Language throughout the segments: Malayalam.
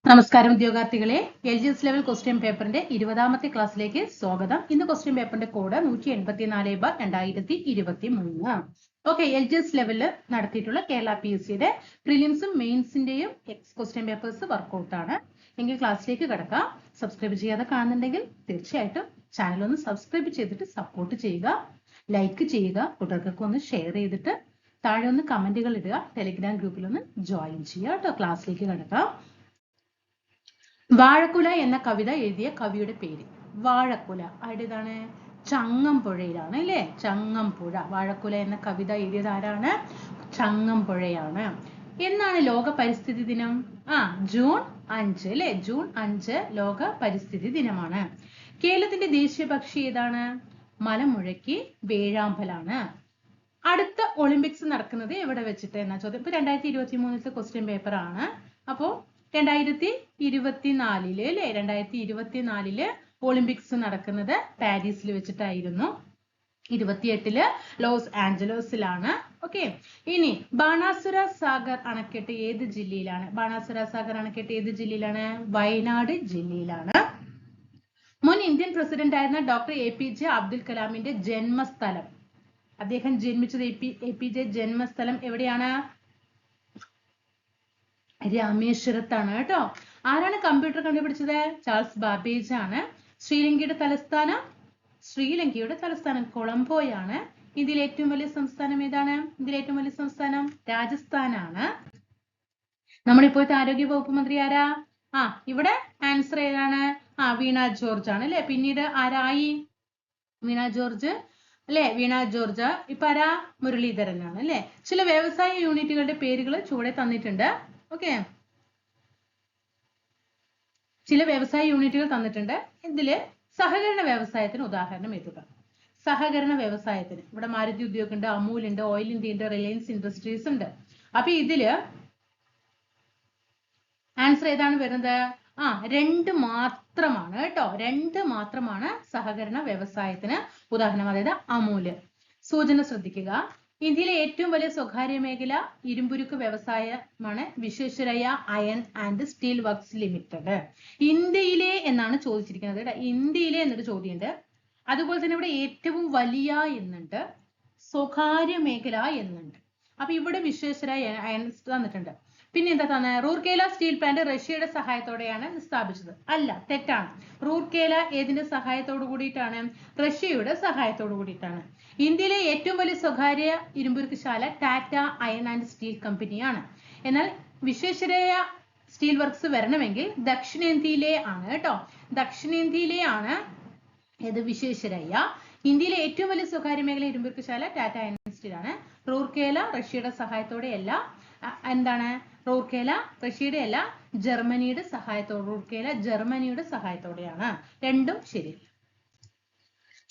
നമസ്കാരം ഉദ്യോഗാർത്ഥികളെ, LGS ലെവൽ ക്വസ്റ്റ്യൻ പേപ്പറിന്റെ 20ാമത്തെ ക്ലാസ്സിലേക്ക് സ്വാഗതം. ഇന്ന് ക്വസ്റ്റ്യൻ പേപ്പറിന്റെ കോഡ് 184/2023. ഓക്കെ, LGS ലെവലിൽ നടത്തിയിട്ടുള്ള കേരള PSCയുടെ പ്രിലിംസും മെയിൻസിന്റെയും ക്വസ്റ്റ്യൻ പേപ്പേഴ്സ് വർക്ക്ഔട്ട് ആണ്. എങ്കിൽ ക്ലാസ്സിലേക്ക് കിടക്കാം. സബ്സ്ക്രൈബ് ചെയ്യാതെ കാണുന്നുണ്ടെങ്കിൽ തീർച്ചയായിട്ടും ചാനൽ ഒന്ന് സബ്സ്ക്രൈബ് ചെയ്തിട്ട് സപ്പോർട്ട് ചെയ്യുക, ലൈക്ക് ചെയ്യുക, കൂട്ടുകാർക്കൊക്കെ ഒന്ന് ഷെയർ ചെയ്തിട്ട് താഴെ ഒന്ന് കമന്റുകൾ ഇടുക, ടെലിഗ്രാം ഗ്രൂപ്പിൽ ഒന്ന് ജോയിൻ ചെയ്യുക കേട്ടോ. ക്ലാസ്സിലേക്ക് കിടക്കാം. വാഴക്കുല എന്ന കവിത എഴുതിയ കവിയുടെ പേര്. വാഴക്കുല ആരുടേതാണ്? ചങ്ങമ്പുഴയിലാണ് അല്ലേ? ചങ്ങമ്പുഴ. വാഴക്കുല എന്ന കവിത എഴുതിയത് ആരാണ്? ചങ്ങമ്പുഴയാണ്. എന്നാണ് ലോക പരിസ്ഥിതി ദിനം? ജൂൺ 5 അല്ലെ? ജൂൺ 5 ലോക പരിസ്ഥിതി ദിനമാണ്. കേരളത്തിന്റെ ദേശീയ പക്ഷി ഏതാണ്? മലമുഴക്കി വേഴാമ്പലാണ്. അടുത്ത ഒളിമ്പിക്സ് നടക്കുന്നത് എവിടെ വെച്ചിട്ട് എന്നാ ചോദ്യം. ഇപ്പൊ 2023 ക്വസ്റ്റ്യൻ പേപ്പർ ആണ്. അപ്പോ 2024 അല്ലെ? 2024 ഒളിമ്പിക്സ് നടക്കുന്നത് പാരീസിൽ വെച്ചിട്ടായിരുന്നു. 28 ലോസ് ആഞ്ചലസിലാണ്. ഓക്കെ, ഇനി ബാണാസുര സാഗർ അണക്കെട്ട് ഏത് ജില്ലയിലാണ്? ബാണാസുര സാഗർ അണക്കെട്ട് ഏത് ജില്ലയിലാണ്? വയനാട് ജില്ലയിലാണ്. മുൻ ഇന്ത്യൻ പ്രസിഡന്റ് ആയിരുന്ന ഡോക്ടർ APJ അബ്ദുൽ കലാമിന്റെ ജന്മസ്ഥലം, അദ്ദേഹം ജന്മിച്ചത് APJ ജന്മസ്ഥലം എവിടെയാണ്? രാമേശ്വരത്താണ് കേട്ടോ. ആരാണ് കമ്പ്യൂട്ടർ കണ്ടുപിടിച്ചത്? ചാൾസ് ബാബേജ് ആണ്. ശ്രീലങ്കയുടെ തലസ്ഥാനം കൊളംബോയാണ്. ഇന്ത്യയിലെ ഏറ്റവും വലിയ സംസ്ഥാനം ഏതാണ്? ഇന്ത്യയിലെ ഏറ്റവും വലിയ സംസ്ഥാനം രാജസ്ഥാനാണ്. നമ്മളിപ്പോഴത്തെ ആരോഗ്യ വകുപ്പ് മന്ത്രി ആരാ? ഇവിടെ ആൻസർ ഏതാണ്? വീണ ജോർജ് ആണ് അല്ലെ? പിന്നീട് ആരായി? വീണ ജോർജ് അല്ലെ? വീണ ജോർജ്. ഇപ്പൊ ആരാ? മുരളീധരനാണ് അല്ലെ? ചില വ്യവസായ യൂണിറ്റുകളുടെ പേരുകൾ ചുവടെ തന്നിട്ടുണ്ട്. ഓക്കെ, ചില വ്യവസായ യൂണിറ്റുകൾ തന്നിട്ടുണ്ട്. ഇതില് സഹകരണ വ്യവസായത്തിന് ഉദാഹരണം എഴുതുക. സഹകരണ വ്യവസായത്തിന് ഇവിടെ മാരുതി ഉദ്योग ഉണ്ട്, അമൂൽ ഉണ്ട്, ഓയിൽ ഇന്ത്യ ഉണ്ട്, റിലയൻസ് ഇൻഡസ്ട്രീസ് ഉണ്ട്. അപ്പൊ ഇതില് ആൻസർ ഏതാണ് വരുന്നത്? 2 മാത്രമാണ് കേട്ടോ. 2 മാത്രമാണ് സഹകരണ വ്യവസായത്തിന് ഉദാഹരണം, അതായത് അമൂല്. സൂചന ശ്രദ്ധിക്കുക. ഇന്ത്യയിലെ ഏറ്റവും വലിയ സ്വകാര്യ മേഖല ഇരുമ്പുരുക്ക് വ്യവസായമാണ് Visvesvaraya iron and steel works limited. ഇന്ത്യയിലെ എന്നാണ് ചോദിച്ചിരിക്കുന്നത് കേട്ടോ. ഇന്ത്യയിലെ എന്നൊരു ചോദ്യമുണ്ട്. അതുപോലെ തന്നെ ഇവിടെ ഏറ്റവും വലിയ എന്നുണ്ട്, സ്വകാര്യ മേഖല എന്നുണ്ട്. അപ്പൊ ഇവിടെ വിശ്വേശ്വരയ്യ അയൺ തന്നിട്ടുണ്ട്. പിന്നെ എന്താ തന്നെ? റൂർക്കേല സ്റ്റീൽ പ്ലാന്റ് റഷ്യയുടെ സഹായത്തോടെയാണ് സ്ഥാപിച്ചത്. അല്ല, തെറ്റാണ്. റൂർക്കേല ഏതിന്റെ സഹായത്തോടു കൂടിയിട്ടാണ്? റഷ്യയുടെ സഹായത്തോടു കൂടിയിട്ടാണ്. ഇന്ത്യയിലെ ഏറ്റവും വലിയ സ്വകാര്യ ഇരുമ്പുരുക്കുശാല ടാറ്റ അയൺ ആൻഡ് സ്റ്റീൽ കമ്പനിയാണ്. എന്നാൽ വിശ്വേശ്വരയ്യ സ്റ്റീൽ വർക്ക്സ് വരണമെങ്കിൽ ദക്ഷിണേന്ത്യയിലെ ആണ് കേട്ടോ. ദക്ഷിണേന്ത്യയിലെ ആണ് ഏത്? വിശ്വേശ്വരയ്യ. ഇന്ത്യയിലെ ഏറ്റവും വലിയ സ്വകാര്യ മേഖല ഇരുമ്പുരുക്കുശാല ടാറ്റ അയൺ ആൻഡ് സ്റ്റീൽ ആണ്. റൂർക്കേല റഷ്യയുടെ സഹായത്തോടെയല്ല. എന്താണ്? റൂർക്കേല റഷ്യയുടെ അല്ല, ജർമ്മനിയുടെ സഹായത്തോടെ. റൂർക്കേല ജർമ്മനിയുടെ സഹായത്തോടെയാണ്. രണ്ടും ശരി.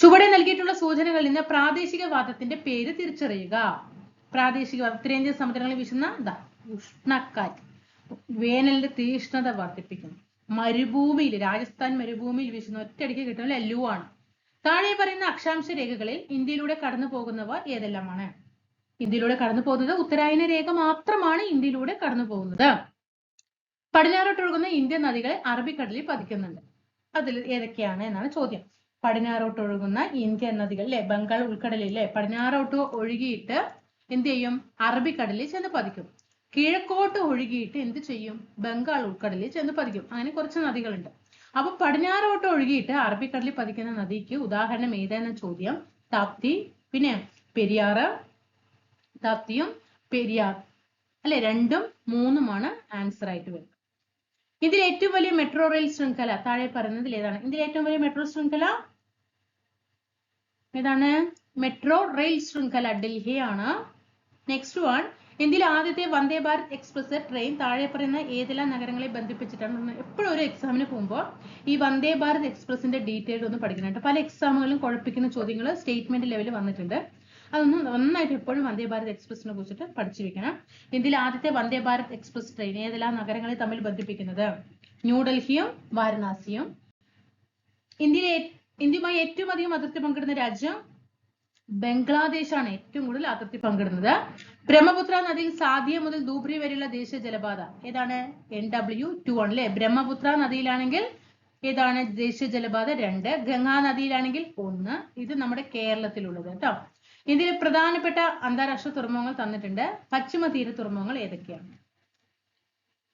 ചുവടെ നൽകിയിട്ടുള്ള സൂചനകളിൽ നിന്ന് പ്രാദേശികവാദത്തിന്റെ പേര് തിരിച്ചറിയുക. പ്രാദേശികവാദം. ഉത്തരേന്ത്യൻ സമുദ്രങ്ങളിൽ വീശുന്ന ഉഷ്ണക്കാറ്റ് വേനലിന്റെ തീഷ്ണത വർദ്ധിപ്പിക്കുന്നു. മരുഭൂമിയിൽ, രാജസ്ഥാൻ മരുഭൂമിയിൽ വീശുന്ന ഒറ്റയടിക്ക് കിട്ടുന്ന ലു ആണ്. താഴെ പറയുന്ന അക്ഷാംശ രേഖകളിൽ ഇന്ത്യയിലൂടെ കടന്നു പോകുന്നവ ഏതെല്ലാമാണ്? ഇന്ത്യയിലൂടെ കടന്നു പോകുന്നത് ഉത്തരായന രേഖ മാത്രമാണ് ഇന്ത്യയിലൂടെ കടന്നു പോകുന്നത്. പടിഞ്ഞാറോട്ടൊഴുകുന്ന ഇന്ത്യൻ നദികൾ അറബിക്കടലിൽ പതിക്കുന്നുണ്ട്. അതിൽ ഏതൊക്കെയാണ് എന്നാണ് ചോദ്യം. പടിഞ്ഞാറോട്ടൊഴുകുന്ന ഇന്ത്യൻ നദികൾ അല്ലെ? ബംഗാൾ ഉൾക്കടലിലെ പടിഞ്ഞാറോട്ട് ഒഴുകിയിട്ട് എന്ത് ചെയ്യും? അറബിക്കടലിൽ ചെന്ന് പതിക്കും. കിഴക്കോട്ട് ഒഴുകിയിട്ട് എന്ത് ചെയ്യും? ബംഗാൾ ഉൾക്കടലിൽ ചെന്ന് പതിക്കും. അങ്ങനെ കുറച്ച് നദികളുണ്ട്. അപ്പൊ പടിഞ്ഞാറോട്ട് ഒഴുകിയിട്ട് അറബിക്കടലിൽ പതിക്കുന്ന നദിക്ക് ഉദാഹരണം ഏതെന്ന ചോദ്യം. താപ്തി, പിന്നെ പെരിയാറ്. താപ്തിയും പെരിയാർ അല്ലെ? 2ഉം 3ഉമാണ് ആൻസർ ആയിട്ട് വരുന്നത്. ഇതിൽ ഏറ്റവും വലിയ മെട്രോ റെയിൽ ശൃംഖല താഴെ പറയുന്നതിൽ ഏതാണ്? ഇന്ത്യയിലെ ഏറ്റവും വലിയ മെട്രോ ശൃംഖല ഏതാണ്? മെട്രോ റെയിൽ ശൃംഖല ഡൽഹി ആണ്. Next one. ഇന്ത്യയിലെ ആദ്യത്തെ വന്ദേ ഭാരത് എക്സ്പ്രസ് ട്രെയിൻ താഴെ പറയുന്ന ഏതെല്ലാം നഗരങ്ങളെ ബന്ധിപ്പിച്ചിട്ടാണ്? എപ്പോഴും ഒരു എക്സാമിന് പോകുമ്പോൾ ഈ വന്ദേ ഭാരത് എക്സ്പ്രസിന്റെ ഡീറ്റെയിൽ ഒന്ന് പഠിക്കുന്നുണ്ട്. പല എക്സാമുകളിലും കുഴപ്പിക്കുന്ന ചോദ്യങ്ങൾ സ്റ്റേറ്റ്മെന്റ് ലെവലിൽ വന്നിട്ടുണ്ട്. അതൊന്നും നന്നായിട്ട് എപ്പോഴും വന്ദേ ഭാരത് എക്സ്പ്രസിനെ കുറിച്ചിട്ട് പഠിച്ചു വെക്കണം. ഇന്ത്യയിലെ ആദ്യത്തെ വന്ദേ ഭാരത് എക്സ്പ്രസ് ട്രെയിൻ ഏതെല്ലാം നഗരങ്ങളെ തമ്മിൽ ബന്ധിപ്പിക്കുന്നത്? ന്യൂഡൽഹിയും വാരണാസിയും. ഇന്ത്യയുമായി ഏറ്റവും അധികം അതിർത്തി പങ്കിടുന്ന രാജ്യം ബംഗ്ലാദേശാണ്. ഏറ്റവും കൂടുതൽ അതിർത്തി പങ്കിടുന്നത് ബ്രഹ്മപുത്ര നദിയിൽ സാദിയ മുതൽ ധൂബ്രി വരെയുള്ള ദേശീയ ജലപാത ഏതാണ്? NW2 ആണ് അല്ലെ. ബ്രഹ്മപുത്ര നദിയിലാണെങ്കിൽ ഏതാണ് ദേശീയ ജലപാത 2, ഗംഗാ നദിയിലാണെങ്കിൽ 1. ഇത് നമ്മുടെ കേരളത്തിലുള്ളത് കേട്ടോ. ഇതിൽ പ്രധാനപ്പെട്ട അന്താരാഷ്ട്ര തുറമുഖങ്ങൾ തന്നിട്ടുണ്ട്. പശ്ചിമ തീര തുറമുഖങ്ങൾ ഏതൊക്കെയാണ്?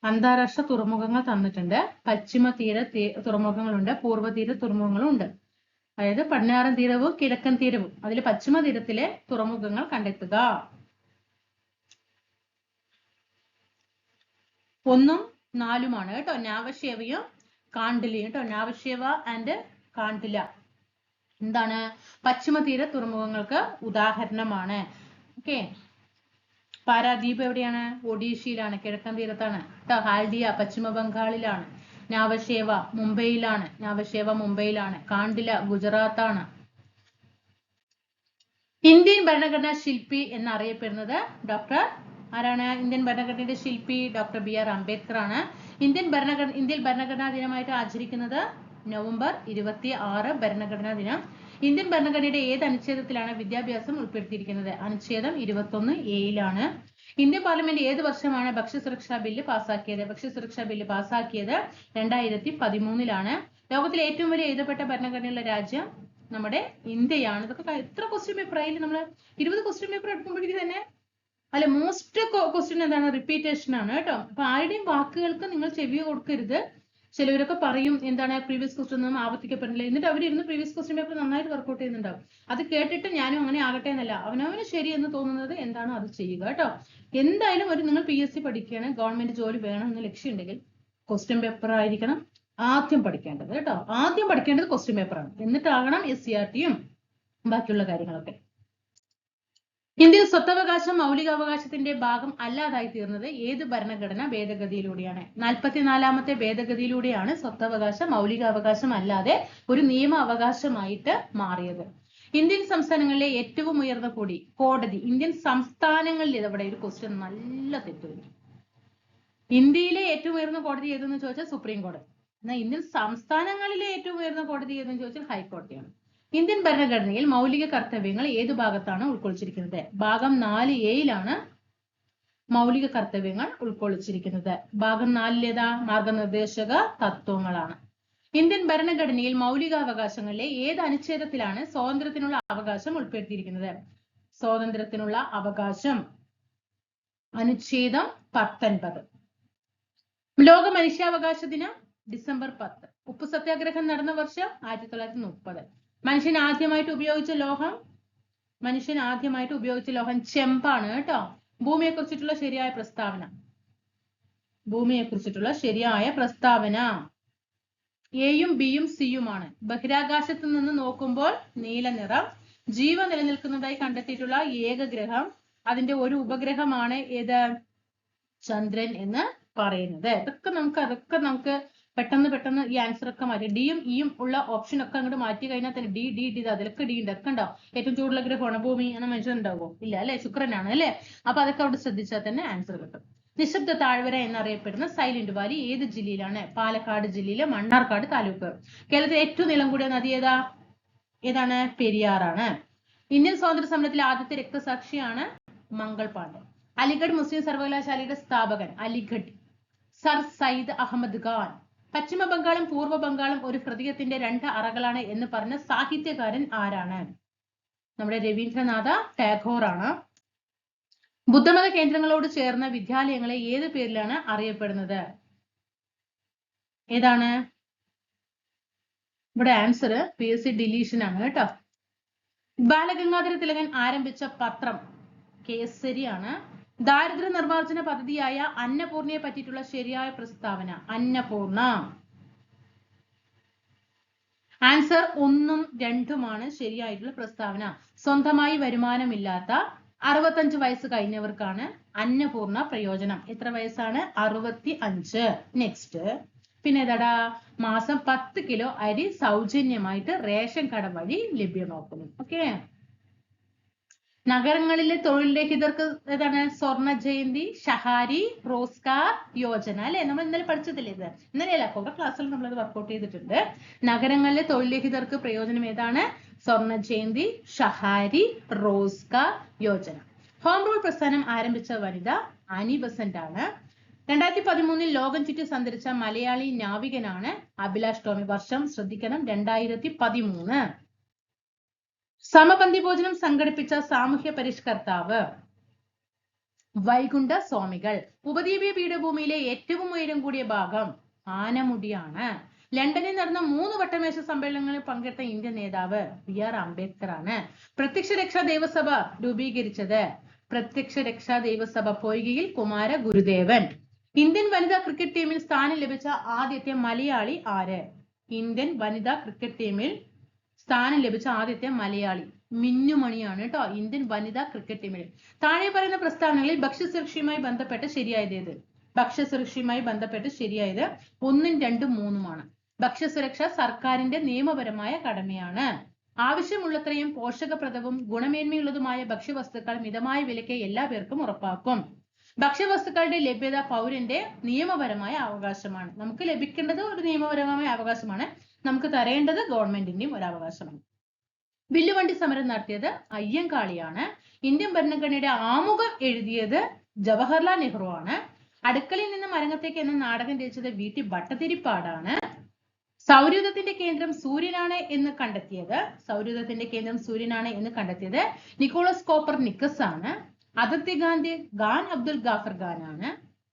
അന്താരാഷ്ട്ര തുറമുഖങ്ങൾ തന്നിട്ടുണ്ട്. പശ്ചിമ തീര തുറമുഖങ്ങളുണ്ട്, പൂർവ്വ തീര തുറമുഖങ്ങളും ഉണ്ട്. അതായത് പടിഞ്ഞാറൻ തീരവും കിഴക്കൻ തീരവും. അതിൽ പശ്ചിമ തീരത്തിലെ തുറമുഖങ്ങൾ കണ്ടെത്തുക. 1ഉം 4ഉമാണ് കേട്ടോ. നാവശേവയും കാണ്ടിലയും കേട്ടോ. നാവശേവ ആൻഡ് കാണ്ടില എന്താണ്? പശ്ചിമ തീര തുറമുഖങ്ങൾക്ക് ഉദാഹരണമാണ്. ഓക്കെ. പാരാദ്വീപ് എവിടെയാണ്? ഒഡീഷയിലാണ്, കിഴക്കൻ തീരത്താണ് കേട്ടോ. ഹാൽഡിയ പശ്ചിമ ബംഗാളിലാണ്. നാവശേവ മുംബൈയിലാണ്. കാണ്ടില ഗുജറാത്താണ്. ഇന്ത്യൻ ഭരണഘടനാ ശില്പി എന്നറിയപ്പെടുന്നത് ഡോക്ടർ ആരാണ്? ഇന്ത്യൻ ഭരണഘടനയുടെ ശില്പി ഡോക്ടർ BR അംബേദ്കർ ആണ്. ഇന്ത്യൻ ഭരണഘടനാ ദിനമായിട്ട് ആചരിക്കുന്നത് നവംബർ 26 ഭരണഘടനാ ദിനം. ഇന്ത്യൻ ഭരണഘടനയുടെ ഏത് അനുച്ഛേദത്തിലാണ് വിദ്യാഭ്യാസം ഉൾപ്പെടുത്തിയിരിക്കുന്നത്? അനുച്ഛേദം 21A ഇന്ത്യൻ പാർലമെന്റ് ഏത് വർഷമാണ് ഭക്ഷ്യസുരക്ഷാ ബില്ല് പാസാക്കിയത്? ഭക്ഷ്യസുരക്ഷാ ബില്ല് പാസാക്കിയത് 2013 ലോകത്തിലെ ഏറ്റവും വലിയ എഴുതപ്പെട്ട ഭരണഘടനയുള്ള രാജ്യം നമ്മുടെ ഇന്ത്യയാണ്. ഇതൊക്കെ എത്ര ക്വസ്റ്റ്യൻ പേപ്പർ ആയാലും നമ്മൾ 20 ക്വസ്റ്റ്യൻ പേപ്പർ എടുക്കുമ്പോഴേക്കും തന്നെ അല്ലെ മോസ്റ്റ് ക്വസ്റ്റ്യൻ എന്താണ്? റിപ്പീറ്റേഷൻ ആണ് കേട്ടോ. അപ്പൊ ആരുടെയും വാക്കുകൾക്ക് നിങ്ങൾ ചെവി കൊടുക്കരുത്. ചിലവരൊക്കെ പറയും എന്താണ് പ്രീവിയസ് ക്വസ്റ്റ്യൻ ഒന്നും ആവർത്തിക്കപ്പെടുന്നില്ല, എന്നിട്ട് അവരിരുന്ന് പ്രീവിയസ് ക്വസ്റ്റ്യൻ പേപ്പർ നന്നായിട്ട് വർക്ക്ഔട്ട് ചെയ്യുന്നുണ്ടാവും. അത് കേട്ടിട്ട് ഞാനും അങ്ങനെ ആകട്ടെ എന്നല്ല, അവനവന് ശരി എന്ന് തോന്നുന്നത് എന്താണോ അത് ചെയ്യുക കേട്ടോ. എന്തായാലും നിങ്ങൾ PSC പഠിക്കുകയാണ്, ഗവൺമെന്റ് ജോലി വേണം എന്ന് ലക്ഷ്യമുണ്ടെങ്കിൽ ക്വസ്റ്റ്യൻ പേപ്പർ ആയിരിക്കണം ആദ്യം പഠിക്കേണ്ടത് കേട്ടോ. ആദ്യം പഠിക്കേണ്ടത് ക്വസ്റ്റ്യൻ പേപ്പറാണ്, എന്നിട്ടാകണം SCRTയും ബാക്കിയുള്ള കാര്യങ്ങളൊക്കെ. ഇന്ത്യയിൽ സ്വത്തവകാശം മൗലികാവകാശത്തിന്റെ ഭാഗം അല്ലാതായി തീർന്നത് ഏത് ഭരണഘടനാ ഭേദഗതിയിലൂടെയാണ്? 44ാമത്തെ ഭേദഗതിയിലൂടെയാണ് സ്വത്തവകാശം മൗലികാവകാശം അല്ലാതെ ഒരു നിയമ അവകാശമായിട്ട് മാറിയത്. ഇന്ത്യൻ സംസ്ഥാനങ്ങളിലെ ഏറ്റവും ഉയർന്ന കോടതി ഇന്ത്യൻ സംസ്ഥാനങ്ങളിൽ ഇതവിടെ ഒരു ക്വസ്റ്റ്യൻ നല്ല തെറ്റുണ്ട്. ഇന്ത്യയിലെ ഏറ്റവും ഉയർന്ന കോടതി ഏതെന്ന് ചോദിച്ചാൽ സുപ്രീം കോടതി. എന്നാൽ ഇന്ത്യൻ സംസ്ഥാനങ്ങളിലെ ഏറ്റവും ഉയർന്ന കോടതി ഏതെന്ന് ചോദിച്ചാൽ ഹൈക്കോടതിയാണ്. ഇന്ത്യൻ ഭരണഘടനയിൽ മൗലിക കർത്തവ്യങ്ങൾ ഏത് ഭാഗത്താണ് ഉൾക്കൊള്ളിച്ചിരിക്കുന്നത്? ഭാഗം 4A മൗലിക കർത്തവ്യങ്ങൾ ഉൾക്കൊള്ളിച്ചിരിക്കുന്നത്. ഭാഗം 4 ഏതാ? മാർഗനിർദ്ദേശക തത്വങ്ങളാണ്. ഇന്ത്യൻ ഭരണഘടനയിൽ മൗലികാവകാശങ്ങളിലെ ഏത് അനുച്ഛേദത്തിലാണ് സ്വാതന്ത്ര്യത്തിനുള്ള അവകാശം ഉൾപ്പെടുത്തിയിരിക്കുന്നത്? സ്വാതന്ത്ര്യത്തിനുള്ള അവകാശം അനുച്ഛേദം 19. ലോക മനുഷ്യാവകാശ ദിനം ഡിസംബർ 10. ഉപ്പു സത്യാഗ്രഹം നടന്ന വർഷം 1930. മനുഷ്യൻ ആദ്യമായിട്ട് ഉപയോഗിച്ച ലോഹം ചെമ്പാണ് കേട്ടോ. ഭൂമിയെ കുറിച്ചിട്ടുള്ള ശരിയായ പ്രസ്താവന എയും ബിയും സിയുമാണ്. ബഹിരാകാശത്ത് നിന്ന് നോക്കുമ്പോൾ നീല നിറം. ജീവൻ നിലനിൽക്കുന്നതായി കണ്ടെത്തിയിട്ടുള്ള ഏക ഗ്രഹം, അതിന്റെ ഒരു ഉപഗ്രഹമാണ് ഏത്? ചന്ദ്രൻ എന്ന് പറയുന്നത്. അതൊക്കെ നമുക്ക് പെട്ടെന്ന് ഈ ആൻസർ ഒക്കെ മാറ്റി ഡിയും ഇയും ഉള്ള ഓപ്ഷൻ ഒക്കെ അങ്ങോട്ട് മാറ്റി കഴിഞ്ഞാൽ തന്നെ ഡി അതിലൊക്കെ ഡി ഉണ്ട്. ഒക്കെ ഉണ്ടാവും. ഏറ്റവും ചൂടുള്ള ഗ്രഹമാണ് ഭൂമി എന്ന മനുഷ്യനുണ്ടാവോ? ഇല്ല അല്ലെ, ശുക്രനാണ് അല്ലെ. അപ്പൊ അതൊക്കെ അവിടെ ശ്രദ്ധിച്ചാൽ തന്നെ ആൻസർ കിട്ടും. നിശബ്ദ താഴ്വര എന്നറിയപ്പെടുന്ന സൈലന്റ് വാലി ഏത് ജില്ലയിലാണ്? പാലക്കാട് ജില്ലയിലെ മണ്ണാർക്കാട് താലൂക്ക്. കേരളത്തിലെ ഏറ്റവും നീളം കൂടിയ നദി ഏതാണ്? പെരിയാറാണ്. ഇന്ത്യൻ സ്വാതന്ത്ര്യ സമരത്തിലെ ആദ്യത്തെ രക്തസാക്ഷിയാണ് മംഗൾ പാണ്ഡെ. അലിഗഡ് മുസ്ലിം സർവകലാശാലയുടെ സ്ഥാപകൻ സർ സയ്യിദ് അഹമ്മദ് ഖാൻ. പശ്ചിമ ബംഗാളും പൂർവ്വ ബംഗാളും ഒരു ഹൃദയത്തിന്റെ 2 അറകളാണ് എന്ന് പറഞ്ഞ സാഹിത്യകാരൻ ആരാണ്? നമ്മുടെ രവീന്ദ്രനാഥ ടാഗോർ ആണ്. ബുദ്ധമത കേന്ദ്രങ്ങളോട് ചേർന്ന വിദ്യാലയങ്ങളെ ഏത് പേരിലാണ് അറിയപ്പെടുന്നത്? ഏതാണ് ഇവിടെ ആൻസർ? PSC ഡിലീഷൻ ആണ് കേട്ടോ. ബാലഗംഗാധര തിലകൻ ആരംഭിച്ച പത്രം കേസരി ആണ്. ദാരിദ്ര്യ നിർമ്മാർജ്ജന പദ്ധതിയായ അന്നപൂർണയെ പറ്റിയിട്ടുള്ള ശരിയായ പ്രസ്താവന? അന്നപൂർണ. ആൻസർ 1ഉം 2ഉമാണ് ശരിയായിട്ടുള്ള പ്രസ്താവന. സ്വന്തമായി വരുമാനമില്ലാത്ത 65 വയസ്സ് കഴിഞ്ഞവർക്കാണ് അന്നപൂർണ പ്രയോജനം. എത്ര വയസ്സാണ്? 65. നെക്സ്റ്റ് പിന്നെ ഏതാടാ? മാസം 10 കിലോ അരി സൗജന്യമായിട്ട് റേഷൻ കട വഴി ലഭ്യമാക്കുന്നു. ഓക്കെ. നഗരങ്ങളിലെ തൊഴിൽ രഹിതർക്ക് ഏതാണ്? സ്വർണ ജയന്തി, ഷഹാരി, റോസ്ഗാർ യോജന അല്ലെ. നമ്മൾ ഇന്നലെ പഠിച്ചതില്ലേ ഇത്? ഇന്നലെയല്ല, കുറെ ക്ലാസ്സിൽ നമ്മളത് വർക്ക്ഔട്ട് ചെയ്തിട്ടുണ്ട്. നഗരങ്ങളിലെ തൊഴിൽ രഹിതർക്ക് പ്രയോജനം ഏതാണ്? സ്വർണ ജയന്തി, ഷഹാരി, റോസ്ഗാർ യോജന. ഹോം റൂൾ പ്രസ്ഥാനം ആരംഭിച്ച വനിത ആനി ബസന്റ് ആണ്. 2013 ലോകം ചുറ്റി സഞ്ചരിച്ച മലയാളി നാവികനാണ് അഭിലാഷ് ടോമി. വർഷം ശ്രദ്ധിക്കണം, 2013. സമപന്തി ഭോജനം സംഘടിപ്പിച്ച സാമൂഹ്യ പരിഷ്കർത്താവ് വൈകുണ്ഠ സ്വാമികൾ. ഉപദ്വീപീയ പീഠഭൂമിയിലെ ഏറ്റവും ഉയരം കൂടിയ ഭാഗം ആനമുടിയാണ്. ലണ്ടനിൽ നടന്ന 3 വട്ടമേശ സമ്മേളനങ്ങളിൽ പങ്കെടുത്ത ഇന്ത്യൻ നേതാവ് BR അംബേദ്കർ ആണ്. പ്രത്യക്ഷ രക്ഷാ ദേവസഭ രൂപീകരിച്ചത് പ്രത്യക്ഷ രക്ഷാ ദേവസഭ പൊയ്കയിൽ കുമാര ഗുരുദേവൻ. ഇന്ത്യൻ വനിതാ ക്രിക്കറ്റ് ടീമിൽ സ്ഥാനം ലഭിച്ച ആദ്യത്തെ മലയാളി ആര്? ഇന്ത്യൻ വനിതാ ക്രിക്കറ്റ് ടീമിൽ സ്ഥാനം ലഭിച്ച ആദ്യത്തെ മലയാളി മിന്നുമണിയാണ് കേട്ടോ. ഇന്ത്യൻ വനിതാ ക്രിക്കറ്റ് ടീമിൽ. താഴെ പറയുന്ന പ്രസ്താവനകളിൽ ഭക്ഷ്യസുരക്ഷയുമായി ബന്ധപ്പെട്ട് ശരിയായത് ഏത്? ഭക്ഷ്യസുരക്ഷയുമായി ബന്ധപ്പെട്ട് ശരിയായത് 1, 2, 3 ഭക്ഷ്യസുരക്ഷ സർക്കാരിന്റെ നിയമപരമായ കടമയാണ്. ആവശ്യമുള്ളത്രയും പോഷകപ്രദവും ഗുണമേന്മയുള്ളതുമായ ഭക്ഷ്യവസ്തുക്കൾ മിതമായ വിലയ്ക്ക് എല്ലാ പേർക്കും ഉറപ്പാക്കും. ഭക്ഷ്യവസ്തുക്കളുടെ ലഭ്യത പൗരന്റെ നിയമപരമായ അവകാശമാണ്. നമുക്ക് ലഭിക്കേണ്ടത് ഒരു നിയമപരമായ അവകാശമാണ്, നമുക്ക് തരേണ്ടത് ഗവൺമെന്റിന്റെയും ഒരു അവകാശമാണ്. വില്ലുവണ്ടി സമരം നടത്തിയത് അയ്യങ്കാളിയാണ്. ഇന്ത്യൻ ഭരണഘടനയുടെ ആമുഖം എഴുതിയത് ജവഹർലാൽ നെഹ്റു ആണ്. അടുക്കളയിൽ നിന്ന് മരങ്ങത്തേക്ക് എന്ന നാടകം രചിച്ചത് VT ഭട്ടതിരിപ്പാടാണ്. സൗരയൂഥത്തിന്റെ കേന്ദ്രം സൂര്യനാണ് എന്ന് കണ്ടെത്തിയത് നിക്കോളസ് കോപ്പർനിക്കസ് ആണ്. അതിർത്തി ഗാന്ധി ഖാൻ അബ്ദുൽ ഗാഫർ ഖാൻ ആണ്.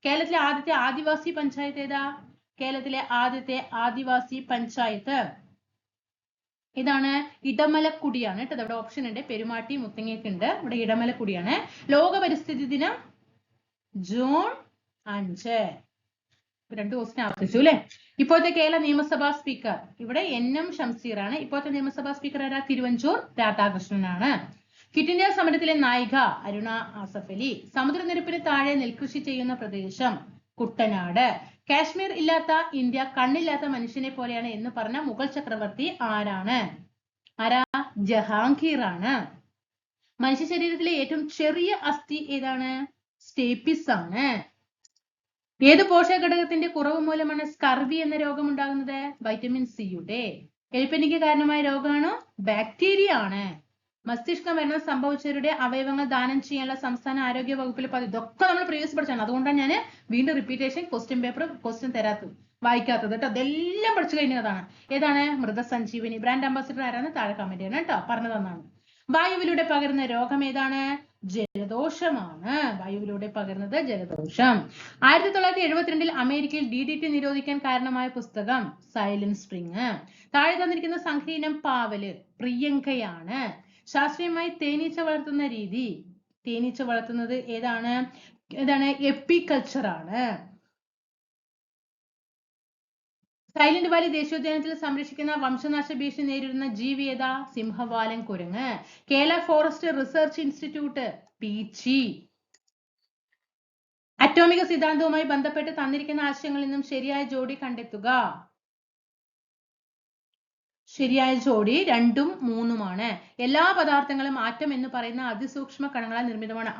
കേരളത്തിലെ ആദ്യത്തെ ആദിവാസി പഞ്ചായത്ത് ഏതാ? കേരളത്തിലെ ആദ്യത്തെ ആദിവാസി പഞ്ചായത്ത് ഇതാണ് ഇടമലക്കുടിയാണ് കേട്ടോ. ഇവിടെ ഓപ്ഷൻ ഉണ്ട്, പെരുമാട്ടി മുത്തങ്ങയൊക്കെ ഉണ്ട്. ഇവിടെ ഇടമലക്കുടിയാണ്. ലോക പരിസ്ഥിതി ദിനം ജൂൺ 5. 2 ക്വസ്റ്റ്യൻ ആവർത്തിച്ചു അല്ലെ. ഇപ്പോഴത്തെ കേരള നിയമസഭാ സ്പീക്കർ ഇവിടെ NM ഷംസീർ ആണ്. ഇപ്പോഴത്തെ നിയമസഭാ സ്പീക്കർ ആരാ? തിരുവഞ്ചൂർ രാധാകൃഷ്ണനാണ്. ക്വിറ്റ് ഇന്ത്യ സമരത്തിലെ നായിക അരുണ ആസഫ് അലി. സമുദ്രനിരപ്പിന് താഴെ നെൽകൃഷി ചെയ്യുന്ന പ്രദേശം കുട്ടനാട്. കാശ്മീർ ഇല്ലാത്ത ഇന്ത്യ കണ്ണില്ലാത്ത മനുഷ്യനെ പോലെയാണ് എന്ന് പറഞ്ഞ മുഗൾ ചക്രവർത്തി ആരാണ്? ജഹാംഗീർ ആണ്. മനുഷ്യ ശരീരത്തിലെ ഏറ്റവും ചെറിയ അസ്ഥി ഏതാണ്? സ്റ്റേപ്പിസ് ആണ്. ഏത് പോഷക ഘടകത്തിന്റെ കുറവ് മൂലമാണ് സ്കർവി എന്ന രോഗം ഉണ്ടാകുന്നത്? വൈറ്റമിൻ സിയുടെ. എലിപ്പനിക്ക് കാരണമായ രോഗമാണ് ബാക്ടീരിയ ആണ്. മസ്തിഷ്ക മരണം സംഭവിച്ചവരുടെ അവയവങ്ങൾ ദാനം ചെയ്യാനുള്ള സംസ്ഥാന ആരോഗ്യ വകുപ്പിലെ പദ്ധതി. ഇതൊക്കെ നമ്മൾ പ്രീവിയസ് പഠിച്ചാണ്, അതുകൊണ്ടാണ് ഞാൻ വീണ്ടും റിപ്പീറ്റേഷൻ ക്വസ്റ്റ്യൻ തരാത്തത്, വായിക്കാത്തത് കേട്ടോ. അതെല്ലാം പഠിച്ചു കഴിഞ്ഞതാണ്. ഏതാണ്? മൃതസഞ്ജീവനി. ബ്രാൻഡ് അംബാസിഡർ ആരാണ്? താഴെ കമന്റ് ചെയ്യണം കേട്ടോ, പറഞ്ഞു തന്നാണ്. വായുവിലൂടെ പകരുന്ന രോഗം ഏതാണ്? ജലദോഷമാണ്. വായുവിലൂടെ പകരുന്നത് ജലദോഷം. 1972 അമേരിക്കയിൽ DDT നിരോധിക്കാൻ കാരണമായ പുസ്തകം സൈലന്റ് സ്പ്രിംഗ്. താഴെ തന്നിരിക്കുന്ന സംഖ്യയിനം പാവല് പ്രിയങ്കയാണ്. ശാസ്ത്രീയമായി തേനീച്ച വളർത്തുന്ന രീതി, തേനീച്ച വളർത്തുന്നത് ഏതാണ്? എപ്പിക്കൾച്ചർ ആണ്. സൈലന്റ് വാലി ദേശീയോദ്യാനത്തിൽ സംരക്ഷിക്കുന്ന വംശനാശ ഭീഷണി നേരിടുന്ന ജീവി ഏതാ? സിംഹവാലൻ കുരങ്ങ്. Kerala forest research institute Peechi. അറ്റോമിക സിദ്ധാന്തവുമായി ബന്ധപ്പെട്ട് തന്നിരിക്കുന്ന ആശയങ്ങളിൽ നിന്നും ശരിയായ ജോഡി കണ്ടെത്തുക. ശരിയായ ജോഡി 2ഉം 3ഉമാണ്. എല്ലാ പദാർത്ഥങ്ങളും ആറ്റം എന്ന് പറയുന്ന അതിസൂക്ഷ്മ കണങ്ങളാൽ നിർമ്മിതമാണ്.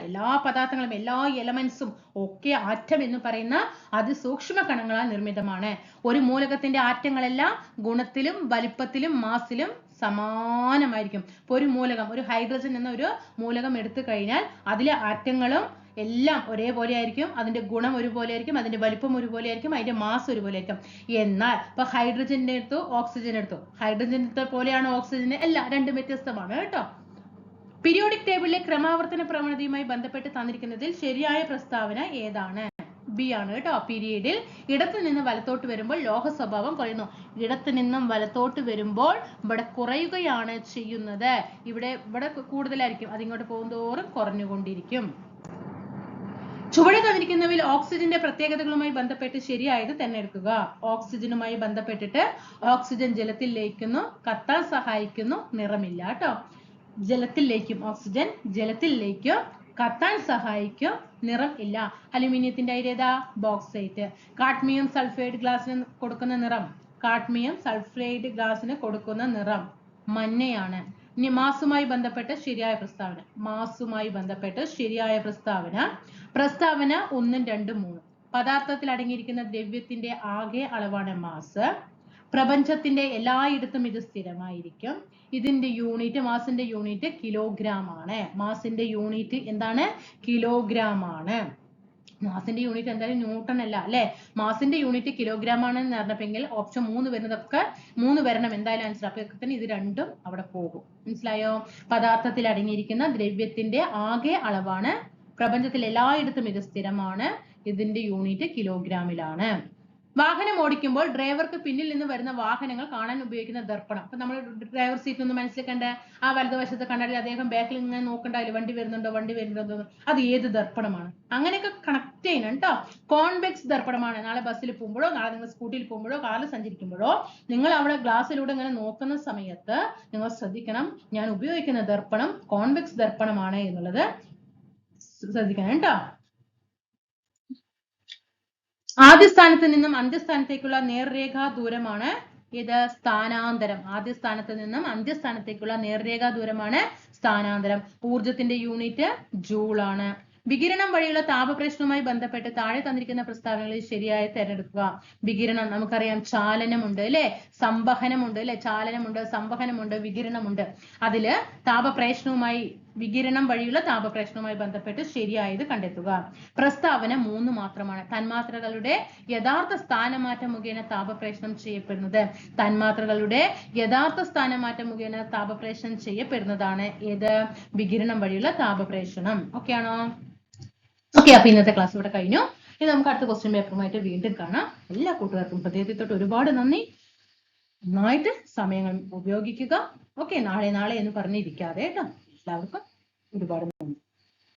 എല്ലാ പദാർത്ഥങ്ങളും എല്ലാ എലമെന്റ്സും ഒക്കെ ആറ്റം എന്ന് പറയുന്ന അതിസൂക്ഷ്മ കണങ്ങളാൽ നിർമ്മിതമാണ്. ഒരു മൂലകത്തിന്റെ ആറ്റങ്ങളെല്ലാം ഗുണത്തിലും വലിപ്പത്തിലും മാസിലും സമാനമായിരിക്കും. ഇപ്പൊ ഒരു മൂലകം, ഒരു ഹൈഡ്രജൻ എന്ന ഒരു മൂലകം എടുത്തു കഴിഞ്ഞാൽ അതിലെ ആറ്റങ്ങളും എല്ലാം ഒരേപോലെ ആയിരിക്കും, അതിന്റെ ഗുണം ഒരുപോലെ ആയിരിക്കും, അതിന്റെ വലിപ്പം ഒരുപോലെ ആയിരിക്കും, അതിന്റെ മാസ് ഒരുപോലെ ആയിരിക്കും. എന്നാൽ ഇപ്പൊ ഹൈഡ്രജന്റെ എടുത്തു, ഓക്സിജൻ എടുത്തു, ഹൈഡ്രജന്റെ പോലെയാണ് ഓക്സിജൻ, അല്ല, രണ്ടും വ്യത്യസ്തമാണ് കേട്ടോ. പീരിയോഡിക് ടേബിളിലെ ക്രമാവർത്തന പ്രവണതയുമായി ബന്ധപ്പെട്ട് തന്നിരിക്കുന്നതിൽ ശരിയായ പ്രസ്താവന ഏതാണ്? B ആണ് കേട്ടോ. പീരീഡിൽ ഇടത്തു നിന്ന് വലത്തോട്ട് വരുമ്പോൾ ലോഹ സ്വഭാവം കുറയുന്നു. ഇടത്തു നിന്നും വലത്തോട്ട് വരുമ്പോൾ ഇവിടെ കുറയുകയാണ് ചെയ്യുന്നത്. ഇവിടെ കൂടുതലായിരിക്കും, അതിങ്ങോട്ട് പോകുന്തോറും കുറഞ്ഞുകൊണ്ടിരിക്കും. ചുവടെ തന്നിരിക്കുന്നവയിൽ ഓക്സിജന്റെ പ്രത്യേകതകളുമായി ബന്ധപ്പെട്ട് ശരിയായത് തിരഞ്ഞെടുക്കുക. ഓക്സിജനുമായി ബന്ധപ്പെട്ടിട്ട് ഓക്സിജൻ ജലത്തിൽ ലയിക്കുന്നു, കത്താൻ സഹായിക്കുന്നു, നിറമില്ല കേട്ടോ. ജലത്തിൽ ലയിക്കും, ഓക്സിജൻ ജലത്തിൽ ലയിക്കും, കത്താൻ സഹായിക്കും, നിറം ഇല്ല. അലുമിനിയത്തിന്റെ അയിരേതാ? ബോക്സൈറ്റ്. കാഡ്മിയം സൾഫൈഡ് ഗ്ലാസിന് കൊടുക്കുന്ന നിറം, കാഡ്മിയം സൾഫൈഡ് ഗ്ലാസിന് കൊടുക്കുന്ന നിറം മഞ്ഞയാണ്. ഇനി മാസുമായി ബന്ധപ്പെട്ട് ശരിയായ പ്രസ്താവന. മാസുമായി ബന്ധപ്പെട്ട് ശരിയായ പ്രസ്താവന 1, 2, 3. പദാർത്ഥത്തിൽ അടങ്ങിയിരിക്കുന്ന ദ്രവ്യത്തിന്റെ ആകെ അളവാണ് മാസ്. പ്രപഞ്ചത്തിന്റെ എല്ലായിടത്തും ഇത് സ്ഥിരമായിരിക്കും. ഇതിന്റെ യൂണിറ്റ്, മാസിന്റെ യൂണിറ്റ് കിലോഗ്രാം ആണ്. മാസിന്റെ യൂണിറ്റ് എന്താണ്? കിലോഗ്രാം ആണ്. മാസിന്റെ യൂണിറ്റ് എന്തായാലും ന്യൂട്ടൺ അല്ല അല്ലെ? മാസിന്റെ യൂണിറ്റ് കിലോഗ്രാം ആണെന്ന് പറഞ്ഞപ്പെങ്കിൽ ഓപ്ഷൻ 3 വരുന്നതൊക്കെ 3 വരണം എന്തായാലും ആൻസർ. അപ്പൊ തന്നെ ഇത് രണ്ടും അവിടെ പോകും. മനസ്സിലായോ? പദാർത്ഥത്തിൽ അടങ്ങിയിരിക്കുന്ന ദ്രവ്യത്തിന്റെ ആകെ അളവാണ്. പ്രപഞ്ചത്തിൽ എല്ലായിടത്തും ഇത് സ്ഥിരമാണ്. ഇതിന്റെ യൂണിറ്റ് കിലോഗ്രാമിലാണ്. വാഹനം ഓടിക്കുമ്പോൾ ഡ്രൈവർക്ക് പിന്നിൽ നിന്ന് വരുന്ന വാഹനങ്ങൾ കാണാൻ ഉപയോഗിക്കുന്ന ദർപ്പണം. അപ്പൊ നമ്മൾ ഡ്രൈവർ സീറ്റ് ഒന്ന് മനസ്സിലാക്കണ്ടേ? ആ വലതുവശത്ത് കണ്ടാൽ അദ്ദേഹം ബാക്കിൽ ഇങ്ങനെ നോക്കണ്ടാവില്ല, വണ്ടി വരുന്നുണ്ടോ. അത് ഏത് ദർപ്പണമാണ്? അങ്ങനെയൊക്കെ കണക്ട് ചെയ്യണം കേട്ടോ. കോൺവെക്സ് ദർപ്പണമാണ്. നാളെ ബസ്സിൽ പോകുമ്പോഴോ, നാളെ നിങ്ങൾ സ്കൂട്ടിയിൽ പോകുമ്പോഴോ, കാറിൽ സഞ്ചരിക്കുമ്പോഴോ നിങ്ങൾ അവിടെ ഗ്ലാസ്സിലൂടെ ഇങ്ങനെ നോക്കുന്ന സമയത്ത് നിങ്ങൾ ശ്രദ്ധിക്കണം, ഞാൻ ഉപയോഗിക്കുന്ന ദർപ്പണം കോൺവെക്സ് ദർപ്പണമാണ് എന്നുള്ളത് ശ്രദ്ധിക്കണം കേട്ടോ. ആദ്യ സ്ഥാനത്ത് നിന്നും അന്ത്യസ്ഥാനത്തേക്കുള്ള നേർരേഖാ ദൂരമാണ് ഇത് സ്ഥാനാന്തരം. ആദ്യ സ്ഥാനത്ത് നിന്നും അന്ത്യസ്ഥാനത്തേക്കുള്ള നേർരേഖാ ദൂരമാണ് സ്ഥാനാന്തരം. ഊർജത്തിന്റെ യൂണിറ്റ് ജൂൾ ആണ്. വികിരണം വഴിയുള്ള താപപ്രശ്നവുമായി ബന്ധപ്പെട്ട് താഴെ തന്നിരിക്കുന്ന പ്രസ്താവനകളിൽ ശരിയായി തിരഞ്ഞെടുക്കുക. വികിരണം നമുക്കറിയാം, ചാലനമുണ്ട് അല്ലെ, സംവഹനമുണ്ട് അല്ലെ, ചാലനമുണ്ട്, സംവഹനമുണ്ട്, വികിരണമുണ്ട്. അതില് താപപ്രശ്നവുമായി, വികിരണം വഴിയുള്ള താപപ്രശ്നവുമായി ബന്ധപ്പെട്ട് ശരിയായത് കണ്ടെത്തുക. പ്രസ്താവന 3 മാത്രമാണ്. തന്മാത്രകളുടെ യഥാർത്ഥ സ്ഥാനമാറ്റം മുഖേന താപപ്രേഷണം ചെയ്യപ്പെടുന്നത്. തന്മാത്രകളുടെ യഥാർത്ഥ സ്ഥാനമാറ്റം മുഖേന താപപ്രേഷണം ചെയ്യപ്പെടുന്നതാണ് ഏത്? വികിരണം വഴിയുള്ള താപപ്രേഷണം. ഓക്കെ ആണോ? ഓക്കെ, അപ്പൊ ഇന്നത്തെ ക്ലാസ് ഇവിടെ കഴിഞ്ഞു. ഇനി നമുക്ക് അടുത്ത ക്വസ്റ്റ്യൻ പേപ്പറുമായിട്ട് വീണ്ടും കാണാം. എല്ലാ കൂട്ടുകാർക്കും ഹൃദയത്തിൽ ഒരുപാട് നന്ദി. നന്നായിട്ട് സമയങ്ങൾ ഉപയോഗിക്കുക. ഓക്കെ, നാളെ എന്ന് പറഞ്ഞിരിക്കാതെ കേട്ടോ. എല്ലാവർക്കും ഒരുപാട് നന്ദി.